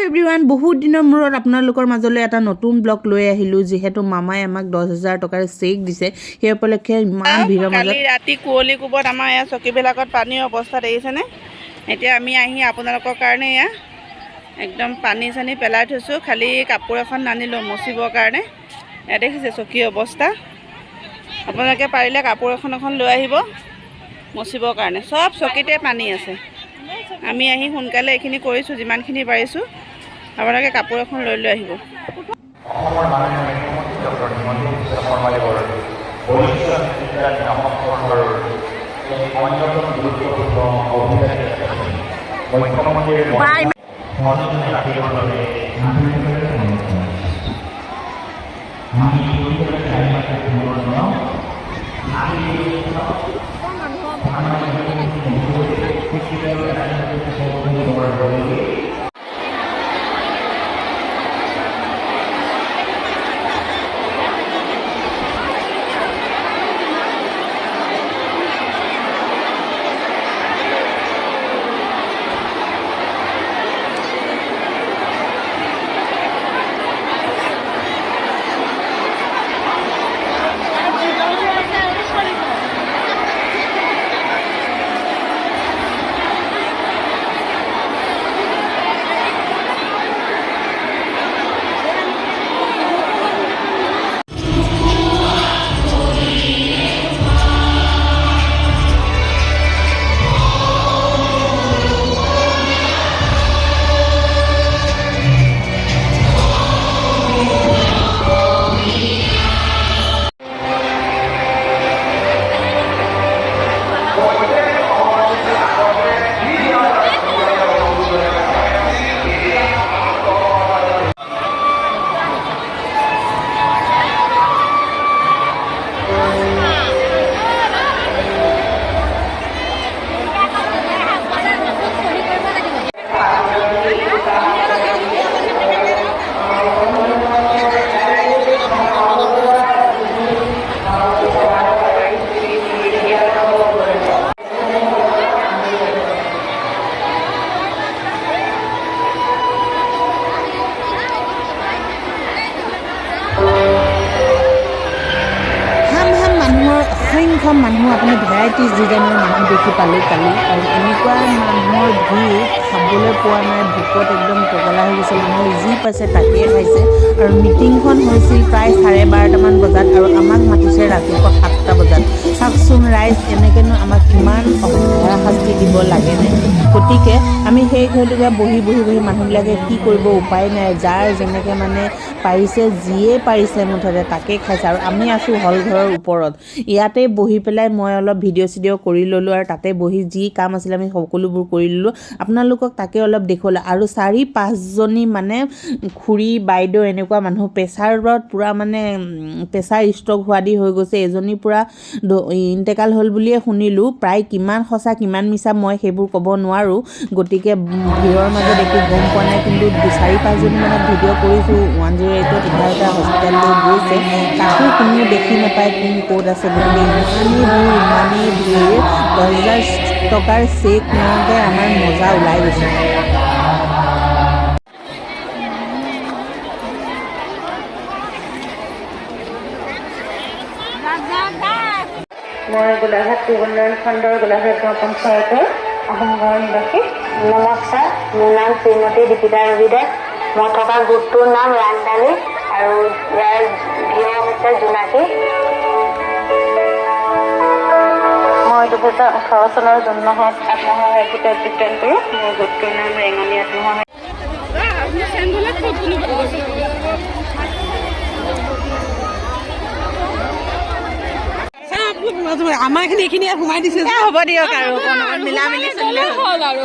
Everyone, বহুত দিনৰ মূৰত আপোনালোকৰ মাজলৈ এটা নতুন ব্লগ লৈ আহিলোঁ। যিহেতু মামাই আমাক 10,000 টকাৰ চেক দিছে, সেই উপলক্ষে ইমান ভিৰৰ মাজত কালি ৰাতি কুঁৱলী কোবত আমাৰ এয়া চকীবিলাকত পানীৰ অৱস্থা দেখিছেনে? এতিয়া আমি আহি আপোনালোকৰ কাৰণে এয়া একদম পানী চানী পেলাই থৈছোঁ। খালি কাপোৰ এখন নানিলোঁ মচিবৰ কাৰণে। এয়া দেখিছে চকীৰ অৱস্থা। আপোনালোকে পাৰিলে কাপোৰ এখন লৈ আহিব মচিবৰ কাৰণে। চব চকীতে পানী আছে। আমি আহি সোনকালে এইখিনি কৰিছোঁ, যিমানখিনি পাৰিছোঁ। আপোনালোকে কাপোৰ এখন লৈ আহিব। অসংখ্য মানুহ, আপুনি ভেৰাইটিজ ডিজাইনৰ মানুহ দেখি পালোঁ কালি। আৰু এনেকুৱা মানুহৰ ভিৰ খাবলৈ পোৱা নাই। ভোকত একদম পগলা হৈ গৈছে। মানুহে যি পাইছে তাকেই খাইছে। আৰু মিটিংখন হৈছিল প্ৰায় 12:30মান বজাত, আৰু আমাক মাতিছে ৰাতিপুৱা 7টা বজাত। চাওকচোন ৰাইজ, এনেকৈনো আমাক কিমান হাৰাশাস্তি দিব লাগেনে? গতিকে আমি সেই ঘৰটোকে বহি মানুহবিলাকে কি কৰিব, উপায় নাই। যাৰ যেনেকৈ মানে পাৰিছে, যিয়ে পাৰিছে মুঠতে তাকে খাইছে। আৰু আমি আছোঁ হল ঘৰৰ ওপৰত। ইয়াতে বহি পেলাই মই অলপ ভিডিঅ' কৰি ল'লোঁ, আৰু তাতে বহি যি কাম আছিলে আমি সকলোবোৰ কৰি ল'লোঁ। আপোনালোকক তাকে অলপ দেখুৱালোঁ। আৰু 4-5জনী মানে খুৰী বাইদেউ এনেকুৱা মানুহ প্ৰেছাৰত পূৰা মানে প্ৰেছাৰ ষ্ট্ৰক হোৱা দি হৈ গৈছে। এজনী পূৰা ইণ্টেকাল হ'ল বুলিয়ে শুনিলোঁ। প্ৰায় কিমান সঁচা কিমান মিছা মই সেইবোৰ ক'ব নোৱাৰোঁ। গতিকে ভিৰৰ মাজত একো গম পোৱা নাই। কিন্তু 4-5জনী মানক ভিডিঅ' কৰিছোঁ। 108ত 11টা হস্পিটেললৈ গৈছে। কাকো কোনো দেখি নাপায় কোন ক'ত আছে। গতিকে ইমানেই ভিৰ 10,000 টকাৰ চেক লওঁতে আমাৰ মজা ওলাই গৈছে। মই গোলাঘাট উন্নয়ন খণ্ডৰ গোলাঘাট গাঁও পঞ্চায়তৰ আহোম গাঁৱৰ নিবাসী। নমস্কাৰ, মোৰ নাম শ্ৰীমতী দীপিকা ৰবিদাস। মই থকা গোটটোৰ নাম ৰাংঢালী, আৰু ইয়াৰ ভিঅ হৈছে জোনাকী। মই 2018 চনৰ জুন মাহত আত্মসহায়ক গোটত যোগদান কৰোঁ। মোৰ গোটটোৰ নাম ৰেঙনি আত্মসহায়ক। আমাৰ এইখিনি সোমাই দিছে। হ'ব দিয়ক, আৰু মিলা মিলি চলিলে হ'ল আৰু।